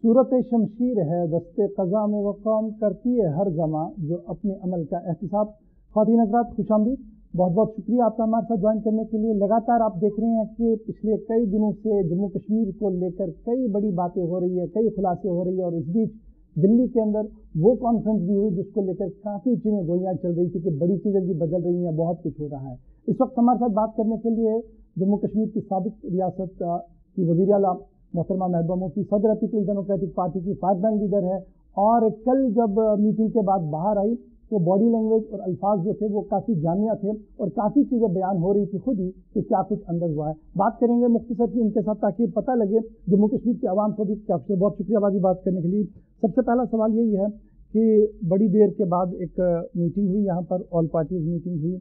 सूरत शमशीर है दस्ते क़ज़ा में वो कौम करती है हर ज़मां जो अपने अमल का एहतिसाब। ख़वातीन हज़रात खुशामदीद, बहुत बहुत शुक्रिया आपका हमारे साथ ज्वाइन करने के लिए। लगातार आप देख रहे हैं कि पिछले कई दिनों से जम्मू कश्मीर को लेकर कई बड़ी बातें हो रही है, कई खुलासे हो रही है, और इस बीच दिल्ली के अंदर वो कॉन्फ्रेंस भी हुई जिसको लेकर काफ़ी चीज़ें गोलियाँ चल रही थी कि बड़ी चीज़ें भी बदल रही हैं, बहुत कुछ हो रहा है। इस वक्त हमारे साथ बात करने के लिए जम्मू कश्मीर की साबिक रियासत की वज़ीर आला मोहतरमा महबूबा मुफ्ती सदर है पीपल्स डेमोक्रेटिक पार्टी की, फायरब्रांड लीडर है। और कल जब मीटिंग के बाद बाहर आई तो बॉडी लैंग्वेज और अल्फाज जो थे वो काफ़ी जामिया थे और काफ़ी चीज़ें बयान हो रही थी खुद ही कि क्या कुछ अंदर हुआ है। बात करेंगे मुख्तसर की इनके साथ ताकि पता लगे जम्मू कश्मीर की आवाम को भी। क्या बहुत शुक्रिया बाजी बात करने के लिए। सबसे पहला सवाल यही है कि बड़ी देर के बाद एक मीटिंग हुई, यहाँ पर ऑल पार्टीज मीटिंग हुई।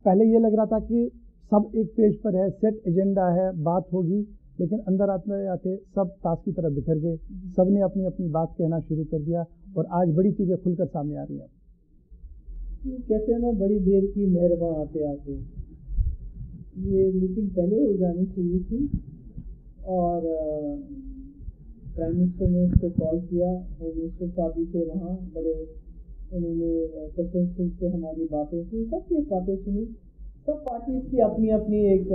पहले ये लग रहा था कि सब एक पेज पर है, सेट एजेंडा है, बात होगी, लेकिन अंदर आते आते सब ताश की तरफ बिखर गए। सब ने अपनी अपनी बात कहना शुरू कर दिया और आज बड़ी चीज़ें खुलकर सामने आ रही हैं। कहते हैं ना, बड़ी देर की मेहरबान आते आते। ये मीटिंग पहले हो जानी चाहिए थी और प्राइम मिनिस्टर ने उसको कॉल किया, होम मिनिस्टर साहब भी थे वहाँ, बड़े उन्होंने तसल्सल से हमारी बातें सुनी, सबकी बातें सुनी। सब पार्टीज की अपनी अपनी एक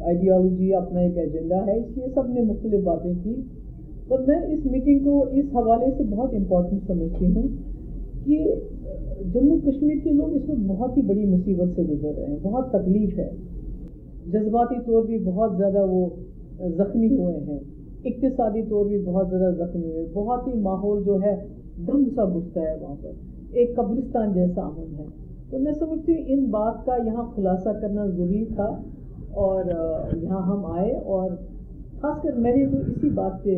आइडियोलॉजी, अपना एक एजेंडा है, इसलिए सब ने मुख्तलिफ बातें की। पर मैं इस मीटिंग को इस हवाले से बहुत इम्पोर्टेंट समझती हूँ कि जम्मू कश्मीर के लोग इसमें बहुत ही बड़ी मुसीबत से गुजर रहे हैं, बहुत तकलीफ है, जज्बाती तौर भी बहुत ज़्यादा वो ज़ख्मी हुए हैं, इक्तिसादी तौर भी बहुत ज़्यादा ज़ख्मी हुए, बहुत ही माहौल जो है दम सा घुसता है वहाँ पर, एक कब्रिस्तान जैसा अमन है। तो मैं समझती हूँ इन बात का यहाँ खुलासा करना ज़रूरी था और यहाँ हम आए और ख़ासकर मैंने तो इसी बात पे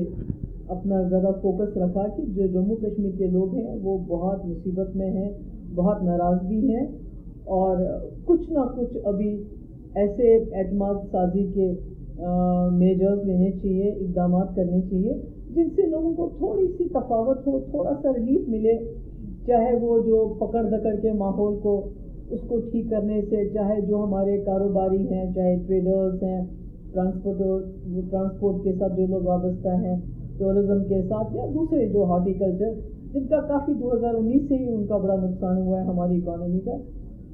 अपना ज़्यादा फोकस रखा कि जो जम्मू कश्मीर के लोग हैं वो बहुत मुसीबत में हैं, बहुत नाराज़ भी हैं और कुछ ना कुछ अभी ऐसे एतमाद साजी के मेजर्स लेने चाहिए, इक़दाम करने चाहिए जिनसे लोगों को थोड़ी सी तफावत हो, थोड़ा सा रिलीफ मिले। चाहे वो जो पकड़ दकड़ के माहौल को उसको ठीक करने से, चाहे जो हमारे कारोबारी हैं, चाहे ट्रेडर्स हैं, ट्रांसपोर्ट के साथ जो लोग वाबस्ता हैं, टूरिज़्म के साथ, या दूसरे जो हॉर्टिकल्चर जिनका काफ़ी 2019 से ही उनका बड़ा नुकसान हुआ है हमारी इकॉनमी का,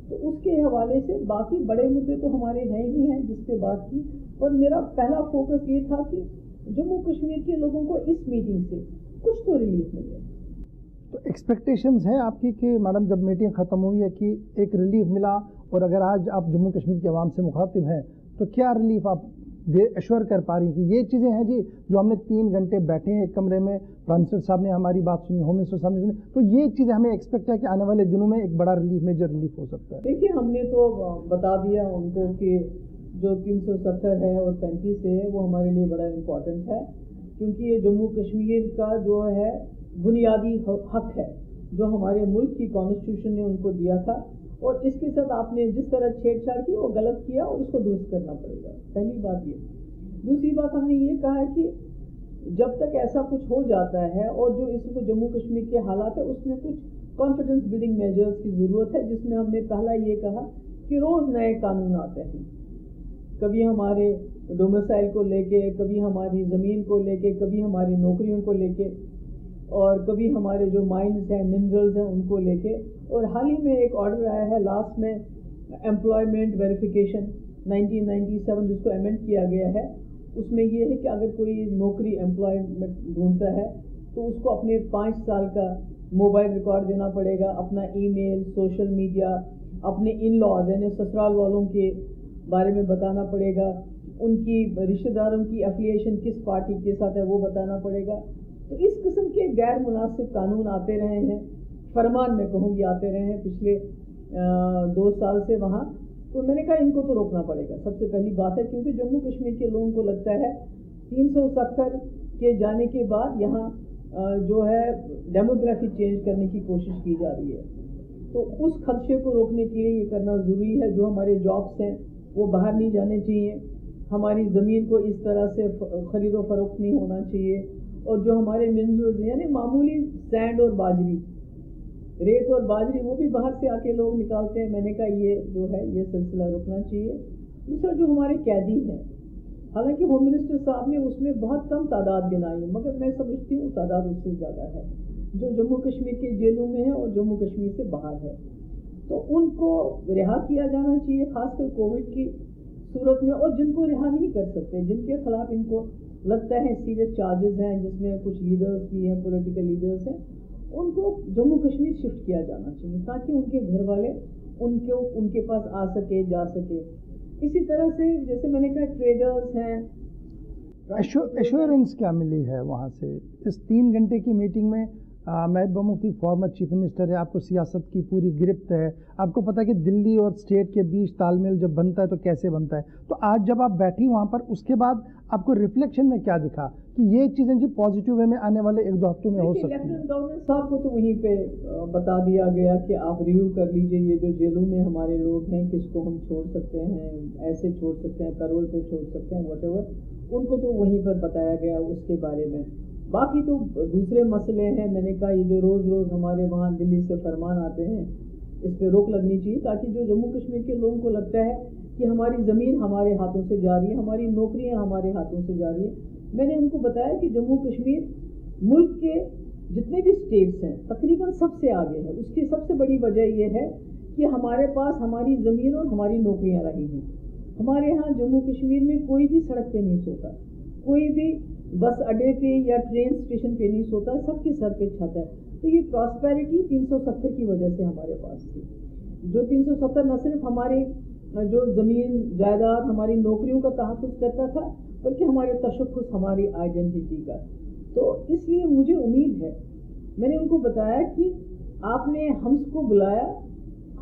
तो उसके हवाले से बाकी बड़े मुद्दे तो हमारे हैं ही हैं जिस पे बात की। और मेरा पहला फोकस ये था कि जम्मू कश्मीर के लोगों को इस मीटिंग से कुछ तो रिलीफ मिले। तो एक्सपेक्टेशंस हैं आपकी कि मैडम जब मीटिंग ख़त्म हुई है कि एक रिलीफ मिला, और अगर आज आप जम्मू कश्मीर के अवाम से मुखातिब हैं तो क्या रिलीफ आप एश्योर कर पा रही कि ये चीज़ें हैं जी जो हमने 3 घंटे बैठे हैं एक कमरे में, प्राइम मिनिस्टर साहब ने हमारी बात सुनी, होम मिनिस्टर साहब ने सुनी, तो ये चीज़ें हमें एक्सपेक्ट है कि आने वाले दिनों में एक बड़ा रिलीफ, मेजर रिलीफ हो सकता है? देखिए, हमने तो बता दिया उनको कि जो 370 है और 35 है वो हमारे लिए बड़ा इम्पोर्टेंट है, क्योंकि ये जम्मू कश्मीर का जो है बुनियादी हक है जो हमारे मुल्क की कॉन्स्टिट्यूशन ने उनको दिया था, और इसके साथ आपने जिस तरह छेड़छाड़ की वो गलत किया और उसको दुरुस्त करना पड़ेगा। पहली बात ये। दूसरी बात हमने ये कहा है कि जब तक ऐसा कुछ हो जाता है और जो इसको जम्मू कश्मीर के हालात है उसमें कुछ कॉन्फिडेंस बिल्डिंग मेजर्स की ज़रूरत है, जिसमें हमने पहला ये कहा कि रोज़ नए कानून आते हैं, कभी हमारे डोमिसाइल को लेके, कभी हमारी ज़मीन को लेके, कभी हमारी नौकरियों को लेके, और कभी हमारे जो माइंस हैं, मिनरल्स हैं, उनको लेके। और हाल ही में एक ऑर्डर आया है लास्ट में एम्प्लॉयमेंट वेरिफिकेशन 1997 जिसको अमेंड किया गया है, उसमें ये है कि अगर कोई नौकरी एम्प्लॉयमेंट ढूंढता है तो उसको अपने 5 साल का मोबाइल रिकॉर्ड देना पड़ेगा, अपना ईमेल, सोशल मीडिया, अपने इन लॉज यानी ससुराल वालों के बारे में बताना पड़ेगा, उनकी रिश्तेदारों की एफिलिएशन किस पार्टी के साथ है वो बताना पड़ेगा। तो इस किस्म के गैर मुनासिब कानून आते रहे हैं, फरमान में कहूँगी आते रहे हैं पिछले 2 साल से वहाँ। तो मैंने कहा इनको तो रोकना पड़ेगा, सबसे पहली बात है, क्योंकि जम्मू कश्मीर के लोगों को लगता है 370 के जाने के बाद यहाँ जो है डेमोग्राफी चेंज करने की कोशिश की जा रही है। तो उस खदशे को रोकने के लिए ये करना ज़रूरी है। जो हमारे जॉब्स हैं वो बाहर नहीं जाने चाहिए, हमारी ज़मीन को इस तरह से ख़रीदो फरोख्त नहीं होना चाहिए, और जो हमारे मिनरल्स यानी मामूली सैंड और बाजरी, रेत और बाजरी, वो भी बाहर से आके लोग निकालते हैं। मैंने कहा ये जो है ये सिलसिला रुकना चाहिए। दूसरा, जो हमारे कैदी हैं حالانکہ ہوم منسٹر صاحب نے اس میں بہت کم تعداد گنائی ہے، مگر میں سمجھتی ہوں تعداد اس سے زیادہ ہے جو جموں کشمیر کے جیلوں میں ہے اور جموں کشمیر سے باہر ہے، تو ان کو رہا کیا جانا چاہیے، خاص کر کووڈ کی صورت میں، اور جن کو رہا نہیں کر سکتے، جن کے خلاف ان کو لگتا ہے سیریس چارجز ہیں، جس میں کچھ لیڈرز بھی ہیں، پولیٹیکل لیڈرز ہیں، ان کو جموں کشمیر شفٹ کیا جانا چاہیے تاکہ ان کے گھر والے ان کے پاس آ سکے، جا سکے۔ اسی طرح سے جیسے میں نے کہا ٹریڈرز ہیں۔ ایشورنس کیا ملی ہے وہاں سے اس 3 گھنٹے کی میٹنگ میں؟ Mehbooba Mufti farmer chief minister ہے، آپ کو سیاست کی پوری گرفت ہے، آپ کو پتہ ہے کہ دلی اور اسٹیٹ کے بیچ تال میل جب بنتا ہے تو کیسے بنتا ہے، تو آج جب آپ بیٹھی وہاں پر اس کے بعد آپ کو ریفلیکشن میں کیا دکھا کہ یہ چیزیں جی پازیٹیو وے میں آنے والے 1-2 ہفتوں میں ہو سکتی ہیں؟ لیفٹیننٹ گورنر صاحب کو تو وہیں پہ بتا دیا گیا کہ آپ ریویو کر لیجئے، یہ جو جیلوں میں ہمارے لوگ ہیں کس کو ہم چھوڑ سکتے ہیں، ایسے چھوڑ سکتے ہیں، پیرول پہ چھوڑ سکتے ہیں، واٹ ایور، ان کو تو وہیں پر بتایا گیا اس کے بارے میں۔ باقی تو دوسرے مسئلے ہیں، میں نے کہا یہ جو روز روز ہمارے وہاں دلی سے فرمان آتے ہیں اس پہ روک لگنی چاہیے تاکہ جو جموں کشمیر کے لوگوں کو لگتا ہے کہ ہماری زمین ہمارے ہاتھوں سے جا رہی ہے، ہماری نوکریاں ہمارے ہاتھوں سے جا رہی ہیں۔ میں نے ان کو بتایا کہ جموں کشمیر ملک کے جتنے بھی اسٹیٹس ہیں تقریباً سب سے آگے ہے، اس کی سب سے بڑی وجہ یہ ہے کہ ہمارے پاس ہماری زمین اور ہماری نوکریاں رہی ہیں۔ ہمارے ہاں جموں کشمیر میں کوئی بھی سڑک پہ نہیں سوتا، کوئی بھی بس اڈے پہ یا ٹرین اسٹیشن پہ نہیں سوتا، سب کی سر پہ چھت ہے۔ تو یہ پراسپیرٹی 370 کی وجہ سے ہمارے پاس تھی، جو 370 نہ صرف ہمارے جو زمین جائیداد ہماری نوکریوں کا تحفظ کرتا تھا بلکہ ہمارے تشخص، ہماری آئیڈینٹی کا۔ تو اس لیے مجھے امید ہے، میں نے ان کو بتایا کہ آپ نے ہم کو بلایا،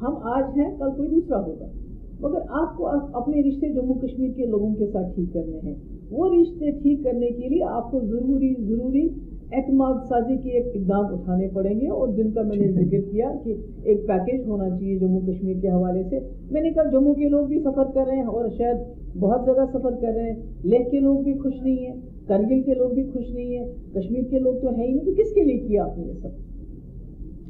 ہم آج ہیں کل کوئی دوسرا ہوگا، مگر آپ کو اپنے رشتے جموں کشمیر کے لوگوں کے ساتھ ٹھیک کرنے ہیں۔ وہ رشتے ٹھیک کرنے کے لیے آپ کو ضروری اعتماد سازی کے ایک اقدام اٹھانے پڑیں گے، اور جن کا میں نے ذکر کیا کہ ایک پیکیج ہونا چاہیے جموں کشمیر کے حوالے سے۔ میں نے کہا جموں کے لوگ بھی سفر کر رہے ہیں اور شاید بہت زیادہ سفر کر رہے ہیں، لیہ کے لوگ بھی خوش نہیں ہیں، کرگل کے لوگ بھی خوش نہیں ہیں، کشمیر کے لوگ تو ہے ہی نہیں، تو کس کے لیے کیا آپ نے یہ سب؟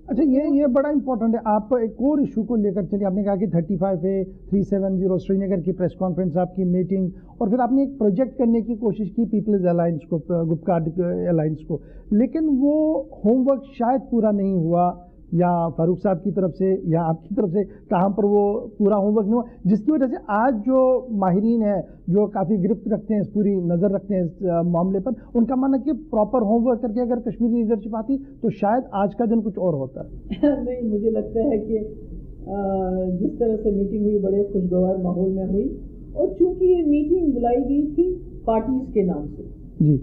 اچھا یہ بڑا امپورٹنٹ ہے، آپ ایک اور ایشو کو لے کر چلیے، آپ نے کہا کہ 35A 370 سری نگر کی پریس کانفرنس، آپ کی میٹنگ، اور پھر آپ نے ایک پروجیکٹ کرنے کی کوشش کی پیپلز الائنس کو، گپکارڈ الائنس کو، لیکن وہ ہوم ورک شاید پورا نہیں ہوا، یا فاروق صاحب کی طرف سے یا آپ کی طرف سے کہاں پر وہ پورا ہوم ورک نہیں ہوا، جس کی وجہ سے آج جو ماہرین ہیں جو کافی گرفت رکھتے ہیں، اس پوری نظر رکھتے ہیں اس معاملے پر، ان کا ماننا کہ پراپر ہوم ورک کر کے اگر کشمیری لیڈرشپ آتی تو شاید آج کا دن کچھ اور ہوتا۔ نہیں، مجھے لگتا ہے کہ جس طرح سے میٹنگ ہوئی بڑے خوشگوار ماحول میں ہوئی، اور چونکہ یہ میٹنگ بلائی گئی تھی پارٹیز کے نام سے، جی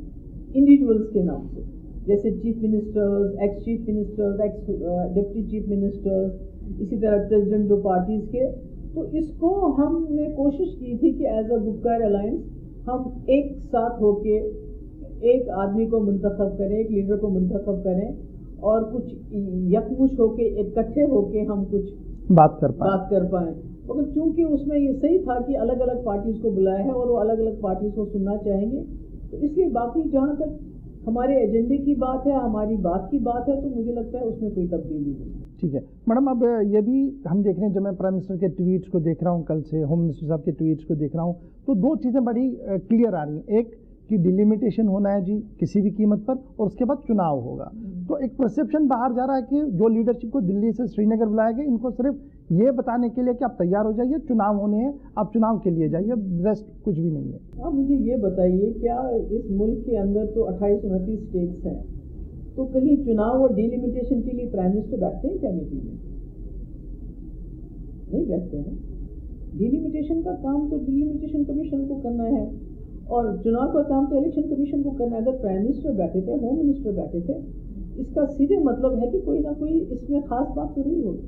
انڈیویجولس کے نام سے، جیسے chief ministers, x chief ministers, x deputy chief ministers, اسی طرح پریزیڈنٹ جو پارٹیز کے، تو اس کو ہم نے کوشش کی تھی کہ ایز اے گپکار الائنس ہم ایک ساتھ ہو کے ایک آدمی کو منتخب کریں، ایک لیڈر کو منتخب کریں، اور کچھ یکمش ہو کے اکٹھے ہو کے ہم کچھ بات کر پائیں۔ مگر چونکہ اس میں یہ صحیح تھا کہ الگ الگ پارٹیز کو بلایا ہے اور وہ الگ الگ پارٹیز کو سننا چاہیں گے، تو اس لیے باقی جہاں تک ہمارے ایجنڈے کی بات ہے، ہماری بات کی بات ہے، تو مجھے لگتا ہے اس میں کوئی تبدیلی نہیں۔ ٹھیک ہے میڈم، اب یہ بھی ہم دیکھ رہے ہیں، جب میں پرائم منسٹر کے ٹویٹس کو دیکھ رہا ہوں، کل سے ہوم منسٹر صاحب کے ٹویٹس کو دیکھ رہا ہوں، تو 2 چیزیں بڑی کلیئر آ رہی ہیں۔ ایک کہ ڈیلیمیٹیشن ہونا ہے جی کسی بھی قیمت پر، اور اس کے بعد چناؤ ہوگا۔ تو ایک پرسیپشن باہر جا رہا ہے کہ جو لیڈرشپ کو دلی سے سری نگر بلایا گیا، ان کو صرف یہ بتانے کے لیے کہ آپ تیار ہو جائیے، چناؤ ہونے ہیں، آپ چناؤ کے لیے جائیے، ریسٹ کچھ بھی نہیں ہے۔ آپ مجھے یہ بتائیے، کیا اس ملک کے اندر تو 28-29 اسٹیٹس ہیں، تو کہیں چناؤ اور ڈیلیمیٹیشن کے لیے پرائم منسٹر بیٹھتے ہیں کیا میٹنگ میں؟ نہیں بیٹھتے ہیں۔ ڈیلیمیٹیشن کا کام تو ڈیلیمیٹیشن کمیشن کو کرنا ہے، اور چناؤ کا کام تو الیکشن کمیشن کو کرنا ہے۔ اگر پرائم منسٹر بیٹھے تھے، ہوم منسٹر بیٹھے تھے، اس کا سیدھے مطلب ہے کہ کوئی نہ کوئی اس میں خاص بات تو نہیں ہوگی۔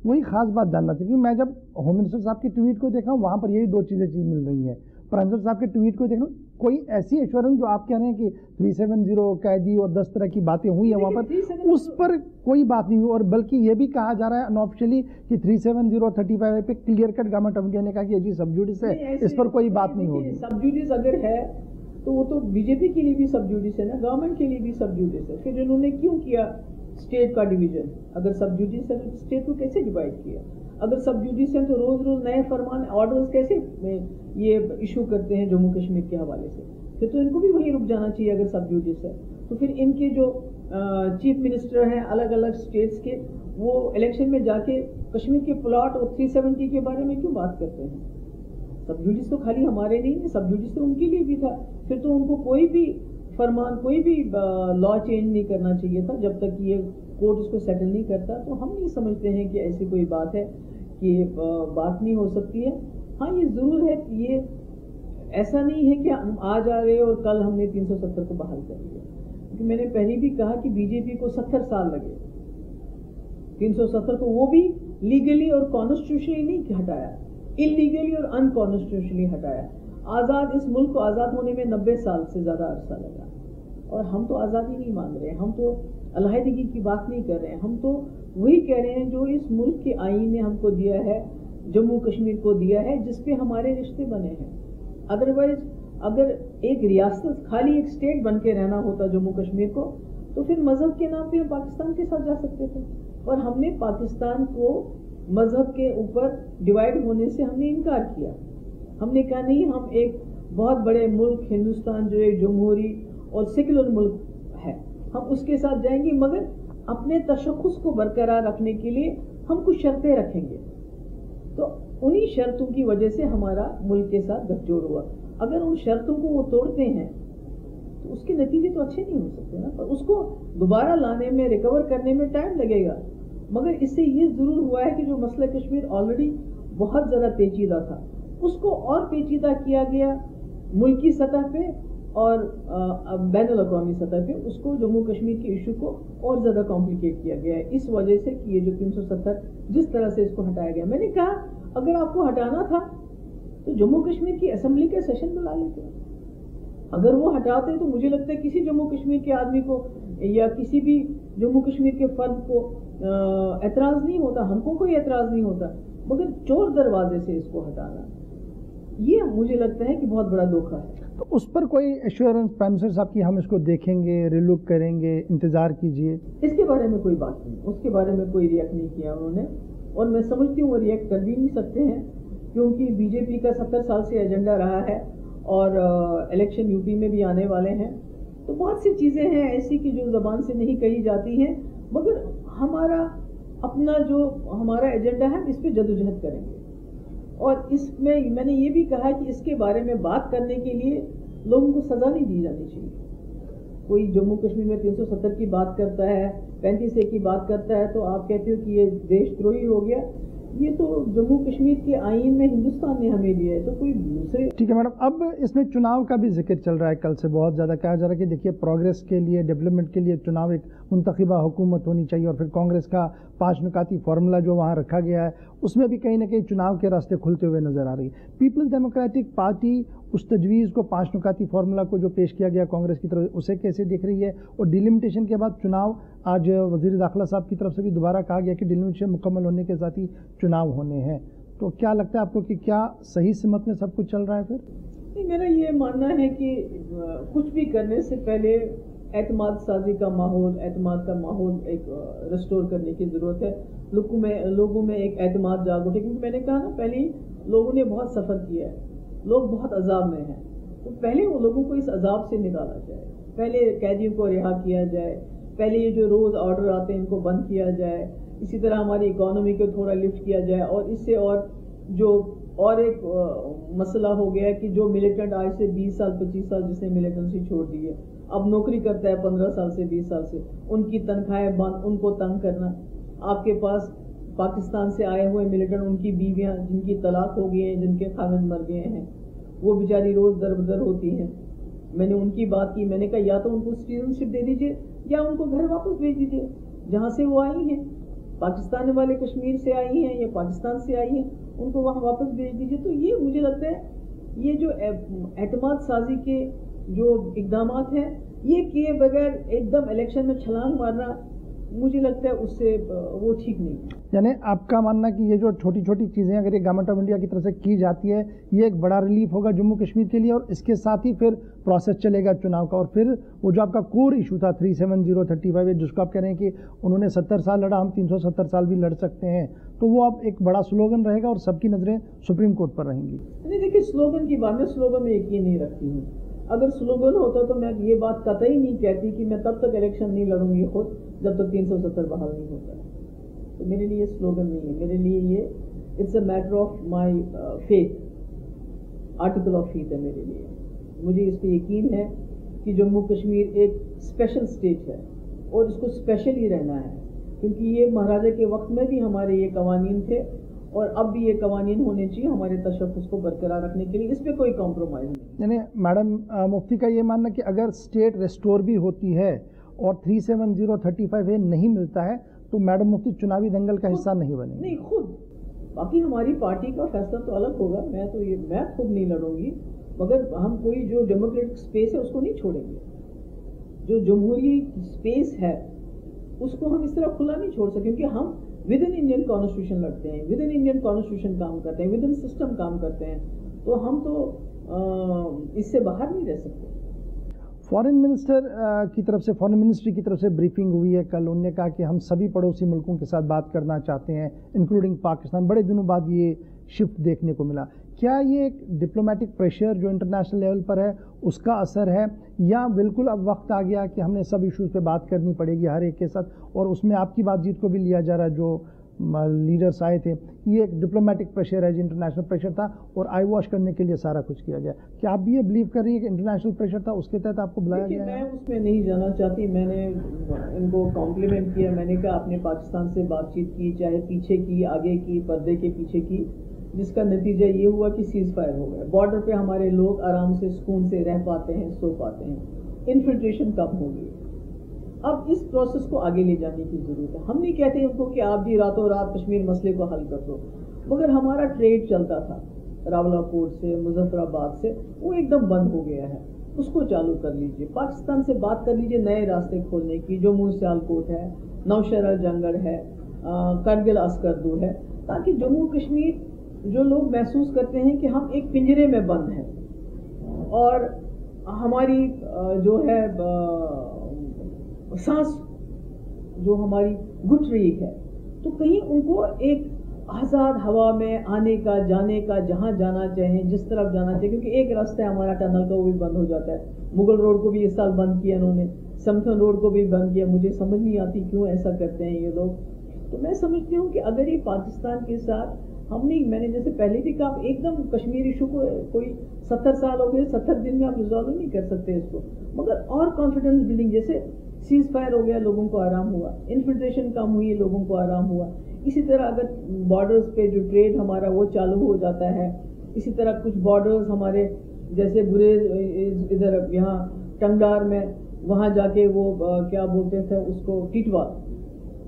وہی خاص بات جاننا تھی کہ میں جب ہوم منسٹر صاحب کی ٹویٹ کو دیکھ رہا ہوں، وہاں پر یہی 2 چیزیں مل رہی ہیں۔ پرائم منسٹر صاحب کے ٹویٹ کو دیکھ رہا ہوں، کوئی ایسی ایشورنس جو آپ کہہ رہے ہیں کہ 370 قیدی اور 10 طرح کی باتیں ہوئی ہیں وہاں پر، اس پر کوئی بات نہیں ہوئی، اور بلکہ یہ بھی کہا جا رہا ہے انآفیشلی کہ 370 35 پہ clear cut government of India نے کہا کہ جی سب جوڈس ہے، اس پر کوئی بات نہیں ہوگی۔ سب جوڈس اگر ہے تو وہ تو بی جے پی کے لیے بھی سب جوڈس ہے نا، گورنمنٹ کے لیے بھی سب جوڈس ہے، پھر انہوں نے کیوں کیا اسٹیٹ کا ڈویژن؟ اگر سب جوڈس ہے تو اسٹیٹ کو کیسے ڈیوائڈ کیا؟ اگر سب جوڈیس ہیں تو روز روز نئے فرمان آرڈرز کیسے یہ ایشو کرتے ہیں جموں کشمیر کے حوالے سے؟ پھر تو ان کو بھی وہیں رک جانا چاہیے اگر سب جوڈیس ہے تو. پھر ان کے جو چیف منسٹر ہیں الگ الگ اسٹیٹس کے, وہ الیکشن میں جا کے کشمیر کے پلاٹ اور 370 کے بارے میں کیوں بات کرتے ہیں؟ سب جوڈیس تو خالی ہمارے نہیں, سب جوڈیس تو ان کے لیے بھی تھا. پھر تو ان کو کوئی بھی فرمان, کوئی بھی لا چینج نہیں کرنا چاہیے تھا جب تک یہ کورٹ اس کو سیٹل نہیں کرتا. تو ہم نہیں سمجھتے ہیں کہ ایسی کوئی بات ہے کہ بات نہیں ہو سکتی ہے. ہاں یہ ضرور ہے کہ یہ ایسا نہیں ہے کہ ہم آج آ گئے اور کل ہم نے 370 کو بحال کر دیا, کیونکہ میں نے پہلے بھی کہا کہ بی جے پی کو 70 سال لگے 370 کو, وہ بھی لیگلی اور کانسٹیٹیوشنلی نہیں ہٹایا, انلیگلی اور ان کانسٹیٹیوشنلی ہٹایا. آزاد اس ملک کو آزاد ہونے میں 90 سال سے زیادہ عرصہ لگا, اور ہم تو آزادی نہیں مانگ رہے, ہم تو علیحدگی کی بات نہیں کر رہے ہیں, ہم تو وہی کہہ رہے ہیں جو اس ملک کے آئین نے ہم کو دیا ہے, جموں کشمیر کو دیا ہے, جس پہ ہمارے رشتے بنے ہیں. ادروائز اگر ایک ریاست خالی ایک اسٹیٹ بن کے رہنا ہوتا جموں کشمیر کو, تو پھر مذہب کے نام پہ ہم پاکستان کے ساتھ جا سکتے تھے. اور ہم نے پاکستان کو مذہب کے اوپر ڈیوائڈ ہونے سے ہم نے انکار کیا. ہم نے کہا نہیں, ہم ایک بہت بڑے ملک ہندوستان جو ایک جمہوری اور سیکولر ملک ہے, ہم اس کے ساتھ جائیں گے, مگر اپنے تشخص کو برقرار رکھنے کے لیے ہم کچھ شرطیں رکھیں گے. تو انہی شرطوں کی وجہ سے ہمارا ملک کے ساتھ گٹھ جوڑ ہوا. اگر ان شرطوں کو وہ توڑتے ہیں تو اس کے نتیجے تو اچھے نہیں ہو سکتے نا, پر اس کو دوبارہ لانے میں, ریکور کرنے میں ٹائم لگے گا. مگر اس سے یہ ضرور ہوا ہے کہ جو مسئلہ کشمیر آلریڈی بہت زیادہ پیچیدہ تھا, اس کو اور پیچیدہ کیا گیا ملکی سطح پہ اور بین الاقوامی سطح پہ. اس کو جموں کشمیر کے ایشو کو اور زیادہ کمپلیکیٹ کیا گیا ہے اس وجہ سے کہ یہ جو 370 جس طرح سے اس کو ہٹایا گیا. میں نے کہا اگر آپ کو ہٹانا تھا تو جموں کشمیر کی اسمبلی کے سیشن بلا لیتے. اگر وہ ہٹاتے تو مجھے لگتا ہے کسی جموں کشمیر کے آدمی کو یا کسی بھی جموں کشمیر کے فرد کو اعتراض نہیں ہوتا, ہم کو کوئی اعتراض نہیں ہوتا. مگر چور دروازے سے اس کو ہٹانا, یہ مجھے لگتا ہے کہ بہت بڑا دھوکہ ہے. تو اس پر کوئی ایشورنس پرائم منسٹر صاحب کی ہم اس کو دیکھیں گے, ریلوک کریں گے, انتظار کیجئے؟ اس کے بارے میں کوئی بات نہیں, اس کے بارے میں کوئی ریئیکٹ نہیں کیا انہوں نے, اور میں سمجھتی ہوں وہ ریئیکٹ کر بھی نہیں سکتے ہیں, کیونکہ بی جے پی کا 70 سال سے ایجنڈا رہا ہے اور الیکشن یو پی میں بھی آنے والے ہیں. تو بہت سی چیزیں ہیں ایسی کہ جو زبان سے نہیں کہی جاتی ہیں, مگر ہمارا اپنا جو ہمارا ایجنڈا ہے اس پہ جدوجہد کریں گے. اور اس میں نے یہ بھی کہا کہ اس کے بارے میں بات کرنے کے لیے لوگوں کو سزا نہیں دی جانی چاہیے. کوئی جموں کشمیر میں 370 کی بات کرتا ہے, 35A کی بات کرتا ہے, تو آپ کہتے ہو کہ یہ دیش دروہی ہو گیا. یہ تو جموں کشمیر کے آئین میں ہندوستان نے ہمیں دیا ہے, تو کوئی دوسرے. ٹھیک ہے میڈم, اب اس میں چناؤ کا بھی ذکر چل رہا ہے, کل سے بہت زیادہ کہا جا رہا ہے کہ دیکھیے پروگریس کے لیے, ڈیولپمنٹ کے لیے چناؤ ایک منتخبہ حکومت ہونی چاہیے, اور پھر کانگریس کا 5 نکاتی فارمولہ جو وہاں رکھا گیا ہے اس میں بھی کہیں نہ کہیں چناؤ کے راستے کھلتے ہوئے نظر آ رہی ہے. پیپلز ڈیموکریٹک پارٹی اس تجویز کو 5 نکاتی فارمولہ کو جو پیش کیا گیا کانگریس کی طرف, اسے کیسے دیکھ رہی ہے؟ اور ڈیلیمیٹیشن کے بعد چناؤ, آج وزیر داخلہ صاحب کی طرف سے بھی دوبارہ کہا گیا کہ ڈیلیمیٹیشن مکمل ہونے کے ساتھ ہی چناؤ ہونے ہیں, تو کیا لگتا ہے آپ کو کہ کیا صحیح سمت میں سب کچھ چل رہا ہے؟ پھر نہیں, میرا یہ ماننا ہے کہ کچھ بھی کرنے سے پہلے اعتماد سازی کا ماحول, اعتماد کا ماحول ایک ریسٹور کرنے کی ضرورت ہے. لوگوں میں ایک اعتماد جاگ اٹھے, کیونکہ میں نے کہا نا پہلے لوگوں نے بہت سفر کیا ہے, لوگ بہت عذاب میں ہیں, تو پہلے وہ لوگوں کو اس عذاب سے نکالا جائے, پہلے قیدیوں کو رہا کیا جائے, پہلے یہ جو روز آرڈر آتے ہیں ان کو بند کیا جائے, اسی طرح ہماری اکانومی کو تھوڑا لفٹ کیا جائے. اور اس سے اور ایک مسئلہ ہو گیا کہ جو ملیٹنٹ آج سے 20 سال 25 سال جس نے ملیٹنسی چھوڑ دی ہے, اب نوکری کرتا ہے 15 سال سے 20 سال سے, ان کی تنخواہیں بند, ان کو تنگ کرنا. آپ کے پاس پاکستان سے آئے ہوئے ملیٹنٹ, ان کی بیویاں جن کی طلاق ہو گئی ہیں, جن کے خاوند مر گئے ہیں, وہ بیچاری روز در بدر ہوتی ہیں. میں نے ان کی بات کی, میں نے کہا یا تو ان کو سٹیزن شپ دے دیجیے یا ان کو گھر واپس بھیج دیجیے جہاں سے وہ آئی ہیں. پاکستان والے کشمیر سے آئی ہیں یا پاکستان سے آئی ہیں, ان کو وہاں واپس بھیج دیجیے. تو یہ مجھے لگتا ہے یہ جو اعتماد سازی کے جو اقدامات ہیں یہ کیے بغیر ایک دم الیکشن میں چھلانگ مارنا मुझे लगता है उससे वो ठीक नहीं है। यानी आपका मानना कि ये जो छोटी छोटी चीज़ें अगर ये गवर्नमेंट ऑफ इंडिया की तरफ से की जाती है, ये एक बड़ा रिलीफ होगा जम्मू कश्मीर के लिए, और इसके साथ ही फिर प्रोसेस चलेगा चुनाव का, और फिर वो जो आपका कोर इशू था 37035 जिसको आप कह रहे हैं कि उन्होंने 70 साल लड़ा, हम 370 साल भी लड़ सकते हैं, तो वो अब एक बड़ा स्लोगन रहेगा और सबकी नज़रें सुप्रीम कोर्ट पर रहेंगी। नहीं, देखिए स्लोगन की बात, मैं स्लोगन में यकीन नहीं रखती हूँ। अगर स्लोगन होता तो मैं ये बात कतई नहीं कहती कि मैं तब तक इलेक्शन नहीं लड़ूंगी खुद जब तक 370 बहाल नहीं होता। तो मेरे लिए स्लोगन नहीं है, मेरे लिए ये it's a matter of my faith, article of faith है मेरे लिए। मुझे इस पे यकीन है कि जम्मू कश्मीर एक स्पेशल स्टेट है और इसको स्पेशल ही रहना है, क्योंकि ये महाराजा के वक्त में भी हमारे ये कवानीन थे और अब भी ये कवानीन होने चाहिए हमारे तशफ़्फ़ुज़ को बरकरार रखने के लिए। इस पर कोई कॉम्प्रोमाइज़ नहीं। यानी मैडम मुफ्ती का ये मानना कि अगर स्टेट रेस्टोर भी होती है और 37035A नहीं मिलता है तो मैडम मुफ्ती चुनावी दंगल का हिस्सा नहीं बनेगी। नहीं, खुद बाकी हमारी पार्टी का फैसला तो अलग होगा, मैं खुद नहीं लड़ूंगी, मगर हम कोई जो डेमोक्रेटिक स्पेस है उसको नहीं छोड़ेंगे। जो जमहूरी स्पेस है उसको हम इस तरह खुला नहीं छोड़ सकते, क्योंकि हम विद इन इंडियन कॉन्स्टिट्यूशन लड़ते हैं, विद इन इंडियन कॉन्स्टिट्यूशन काम करते हैं, विद इन सिस्टम काम करते हैं, तो हम तो इससे बाहर नहीं रह सकते। फॉरेन मिनिस्टर की तरफ से, फॉरेन मिनिस्ट्री की तरफ से ब्रीफिंग हुई है कल। उन्होंने कहा कि हम सभी पड़ोसी मुल्कों के साथ बात करना चाहते हैं, इंक्लूडिंग पाकिस्तान। बड़े दिनों बाद ये शिफ्ट देखने को मिला। क्या ये एक डिप्लोमेटिक प्रेशर जो इंटरनेशनल लेवल पर है उसका असर है, या बिल्कुल अब वक्त आ गया कि हमने सब इश्यूज़ पे बात करनी पड़ेगी हर एक के साथ, और उसमें आपकी बातचीत को भी लिया जा रहा है, जो लीडर्स आए थे, ये एक डिप्लोमेटिक प्रेशर है, जो इंटरनेशनल प्रेशर था और आई वॉश करने के लिए सारा कुछ किया गया? क्या आप भी ये बिलीव कर रही है कि इंटरनेशनल प्रेशर था, उसके तहत आपको बुलाया गया है? मैं उसमें नहीं जाना चाहती। मैंने इनको कॉम्प्लीमेंट किया, मैंने कहा आपने पाकिस्तान से बातचीत की, चाहे पीछे की, आगे की, पर्दे के पीछे की, जिसका नतीजा ये हुआ कि सीज फायर हो गया। बॉर्डर पे हमारे लोग आराम से सुकून से रह पाते हैं, सो पाते हैं, इन्फिल्ट्रेशन कम हो गई। अब इस प्रोसेस को आगे ले जाने की जरूरत है। हम नहीं कहते उनको कि आप जी रातों रात कश्मीर मसले को हल कर दो, मगर हमारा ट्रेड चलता था रावलाकोट से, मुजफ्फराबाद से, वो एकदम बंद हो गया है, उसको चालू कर लीजिए। पाकिस्तान से बात कर लीजिए नए रास्ते खोलने की, जो सियालकोट है, नौशहरा जंगल है, करगिल अस्करदू है, ताकि जम्मू कश्मीर जो लोग महसूस करते हैं कि हम एक पिंजरे में बंद हैं और हमारी जो है सांस जो हमारी घुट रही है, तो कहीं उनको एक आज़ाद हवा में आने का, जाने का, जहाँ जाना चाहें, जिस तरफ जाना चाहिए, क्योंकि एक रास्ता है हमारा टनल का, वो भी बंद हो जाता है। मुगल रोड को भी इस साल बंद किया इन्होंने, समथन रोड को भी बंद किया। मुझे समझ नहीं आती क्यों ऐसा करते हैं ये लोग। तो मैं समझती हूँ कि अगर ये पाकिस्तान के साथ मैंने जैसे पहले भी कहा, एकदम कश्मीर इशू को कोई 70 साल हो गए, 70 दिन में आप रिजॉल्व नहीं कर सकते इसको, मगर और कॉन्फिडेंस बिल्डिंग, जैसे सीज फायर हो गया, लोगों को आराम हुआ, इन्फिल्ट्रेशन कम हुई, लोगों को आराम हुआ। इसी तरह अगर बॉर्डर्स पे जो ट्रेड हमारा वो चालू हो जाता है, इसी तरह कुछ बॉर्डर्स हमारे जैसे गुरेज इधर यहाँ टंगडार में, वहाँ जाके वो क्या बोलते थे उसको, टिटवा,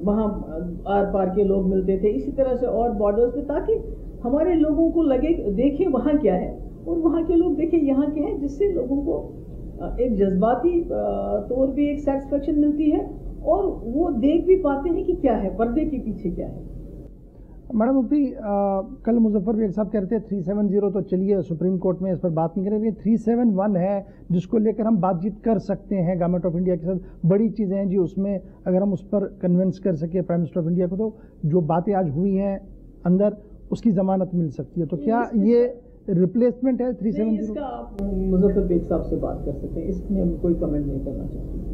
वहाँ आर पार के लोग मिलते थे। इसी तरह से और बॉर्डर्स पे, ताकि हमारे लोगों को लगे, देखें वहाँ क्या है और वहाँ के लोग देखें यहाँ क्या है, जिससे लोगों को एक जज्बाती तौर पे एक सेटिस्फेक्शन मिलती है और वो देख भी पाते हैं कि क्या है, पर्दे के पीछे क्या है। मैडम मुफ्ती, कल मुजफ्फर बेग साहब कह रहे थे 370 तो चलिए सुप्रीम कोर्ट में इस पर बात नहीं करेंगे, 371 है जिसको लेकर हम बातचीत कर सकते हैं गवर्नमेंट ऑफ इंडिया के साथ। बड़ी चीज़ें हैं जी उसमें, अगर हम उस पर कन्विंस कर सके प्राइम मिनिस्टर ऑफ इंडिया को, तो जो बातें आज हुई हैं अंदर उसकी जमानत मिल सकती है। तो क्या ये रिप्लेसमेंट है 370? इसका आप मुजफ्फर बेग साहब से बात कर सकते हैं, इसमें हम कोई कमेंट नहीं करना चाहते।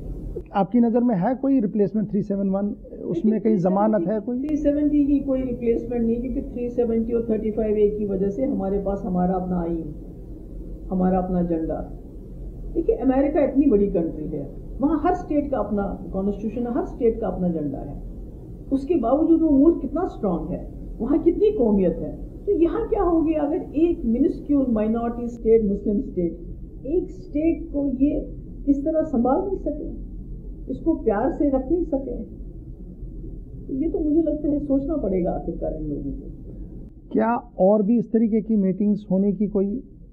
आपकी नज़र में है कोई रिप्लेसमेंट 371? उसमें कहीं जमानत है कोई? 370 की कोई रिप्लेसमेंट नहीं, क्योंकि 370 और 35A की वजह से हमारे पास हमारा अपना आईन, हमारा अपना झंडा। देखिए अमेरिका इतनी बड़ी कंट्री है, वहाँ हर स्टेट का अपना कॉन्स्टिट्यूशन है, हर स्टेट का अपना झंडा है, उसके बावजूद वो मुल्क कितना स्ट्रांग है, वहाँ कितनी कौमियत है। तो यहाँ क्या हो गया, अगर एक मिनिस्क्यूल माइनॉरिटी स्टेट, मुस्लिम स्टेट, एक स्टेट को ये इस तरह संभाल नहीं सके, इसको प्यार से रख नहीं सके, ये तो मुझे लगता है सोचना पड़ेगा आखिरकार इन लोगों को। क्या और भी इस तरीके की मीटिंग्स होने की कोई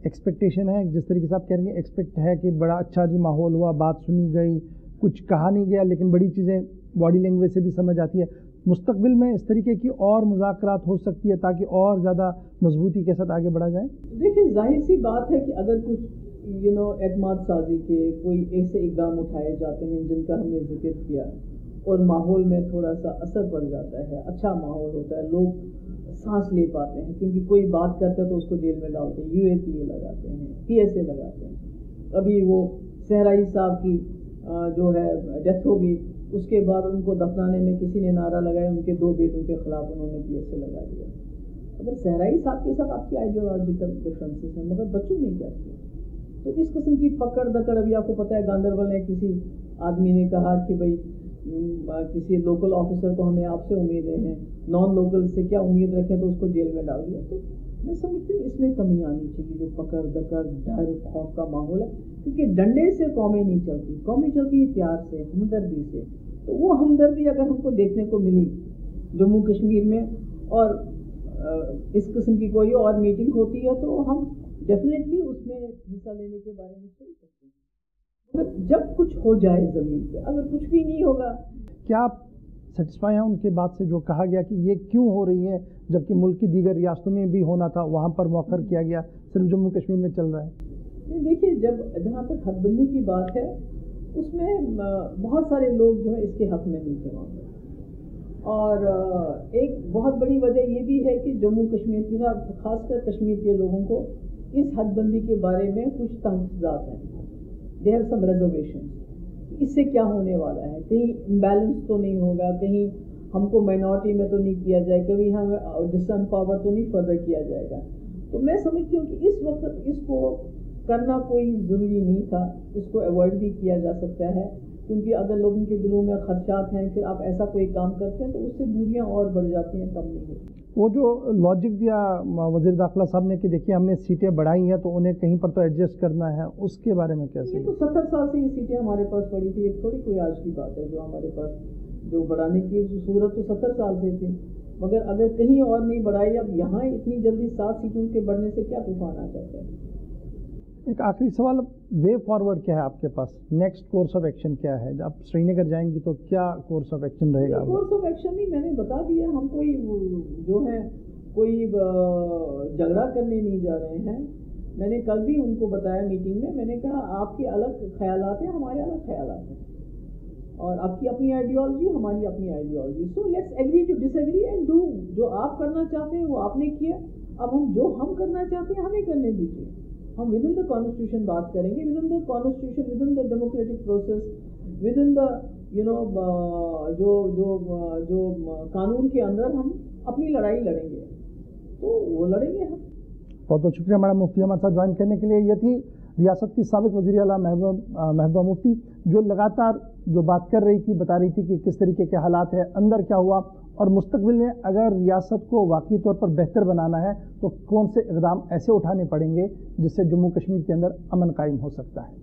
एक्सपेक्टेशन है? जिस तरीके से आप कह रहे हैं एक्सपेक्ट है कि बड़ा अच्छा जी माहौल हुआ, बात सुनी गई, कुछ कहा नहीं गया, लेकिन बड़ी चीज़ें बॉडी लैंग्वेज से भी समझ आती है। मुस्तकबिल में इस तरीके की और मुज़ाकरात हो सकती है ताकि और ज़्यादा मजबूती के साथ आगे बढ़ा जाए? देखिए, जाहिर सी बात है कि अगर कुछ एतमाद साजी के कोई ऐसे इक़दाम उठाए जाते हैं जिनका हमने जिक्र किया और माहौल में थोड़ा सा असर पड़ जाता है, अच्छा माहौल होता है, लोग सांस ले पाते हैं, क्योंकि कोई बात करता है तो उसको जेल में डालते हैं, UAPA लगाते हैं, PSA लगाते हैं। अभी वो सहराई साहब की जो है डेथ होगी, उसके बाद उनको दफनाने में किसी ने नारा लगाया, उनके 2 बेटों के खिलाफ उन्होंने PSA लगा दिया। अगर सहराई साहब के साथ आपकी आइडियोलॉजिकल डिफरेंसेस हैं, मगर बच्चों ने क्या किया? तो इस किस्म की पकड़ दकड़, अभी आपको पता है गांधरबल में किसी आदमी ने कहा कि भाई किसी लोकल ऑफिसर को हमें आपसे उम्मीदें हैं, नॉन लोकल से क्या उम्मीद रखें, तो उसको जेल में डाल दिया। तो मैं समझती हूँ इसमें कमी आनी चाहिए, जो पकड़ दकड़, डर, खौफ का माहौल है, क्योंकि डंडे से कौमें नहीं चलती, कौमें चलती है प्यार से, हमदर्दी से। तो वो हमदर्दी अगर हमको देखने को मिली जम्मू कश्मीर में और इस किस्म की कोई और मीटिंग होती है, तो हम डेफिनेटली उसमें हिस्सा लेने के बारे में सोच सकते हैं। मगर जब कुछ हो जाए ज़मीन पे, अगर कुछ भी नहीं होगा। क्या आप सेटिस्फाई हैं उनके बात से जो कहा गया कि ये क्यों हो रही है, जबकि मुल्क की दीगर रियासतों में भी होना था, वहाँ पर मौखर किया गया, सिर्फ जम्मू कश्मीर में चल रहा है? नहीं, देखिए, जहाँ तक हदबंदी की बात है, उसमें बहुत सारे लोग जो है इसके हक में नहीं थे वहाँ पर। और एक बहुत बड़ी वजह ये भी है कि जम्मू कश्मीर के साथ, खासकर कश्मीर के लोगों को इस हदबंदी के बारे में कुछ तहफ़्फ़ुज़ात हैं, दे हैव सम रिजर्वेशन। इससे क्या होने वाला है, कहीं इम्बैलेंस तो नहीं होगा, कहीं हमको माइनॉरिटी में तो नहीं किया जाएगा, कभी हम डिसएम्पावर तो नहीं फर्दर किया जाएगा। तो मैं समझती हूँ कि इस वक्त इसको करना कोई ज़रूरी नहीं था, इसको अवॉइड भी किया जा सकता है, क्योंकि अगर लोगों के दिलों में खदशात हैं, फिर आप ऐसा कोई काम करते हैं तो उससे दूरियां और बढ़ जाती हैं, कम नहीं होती। वो जो लॉजिक दिया वज़ीर दाखिला साहब ने कि देखिए हमने सीटें बढ़ाई हैं तो उन्हें कहीं पर तो एडजस्ट करना है, उसके बारे में कैसे? ये तो 70 साल से ये सीटें हमारे पास पड़ी थी, एक थोड़ी कोई आज की बात है जो हमारे पास जो बढ़ाने की सूरत तो 70 साल से थी। मगर अगर कहीं और नहीं बढ़ाई, अब यहाँ इतनी जल्दी 7 सीटों के बढ़ने से क्या तूफान आ जाता है? एक आखिरी सवाल, वे फॉरवर्ड क्या है आपके पास, नेक्स्ट कोर्स ऑफ एक्शन क्या है? जब श्रीनगर जाएंगी तो क्या कोर्स ऑफ एक्शन रहेगा? कोर्स ऑफ एक्शन नहीं, मैंने बता दिया, हम कोई जो है कोई झगड़ा करने नहीं जा रहे हैं। मैंने कल भी उनको बताया मीटिंग में, मैंने कहा आपके अलग ख्यालात हैं, हमारे अलग ख्यालात हैं, और आपकी अपनी आइडियोलॉजी, हमारी अपनी ideology. So let's agree to disagree and do. जो आप करना चाहते हैं वो आपने किया, अब हम करना चाहते हैं हमें करने दीजिए। हम विद इन द कॉन्स्टिट्यूशन बात करेंगे, with in the constitution, with in the democratic process, with in the जो कानून के अंदर हम अपनी लड़ाई लड़ेंगे, तो वो लड़ेंगे हम। बहुत बहुत शुक्रिया मैडम मुफ्ती हमारे साथ ज्वाइन करने के लिए। ये थी रियासत की साबिक वज़ीर आला महबूबा मुफ्ती, जो लगातार जो बात कर रही थी, बता रही थी कि किस तरीके के हालात है, अंदर क्या हुआ, और मुस्तकबिल में अगर रियासत को वाकई तौर पर बेहतर बनाना है तो कौन से इक़दाम ऐसे उठाने पड़ेंगे जिससे जम्मू कश्मीर के अंदर अमन कायम हो सकता है।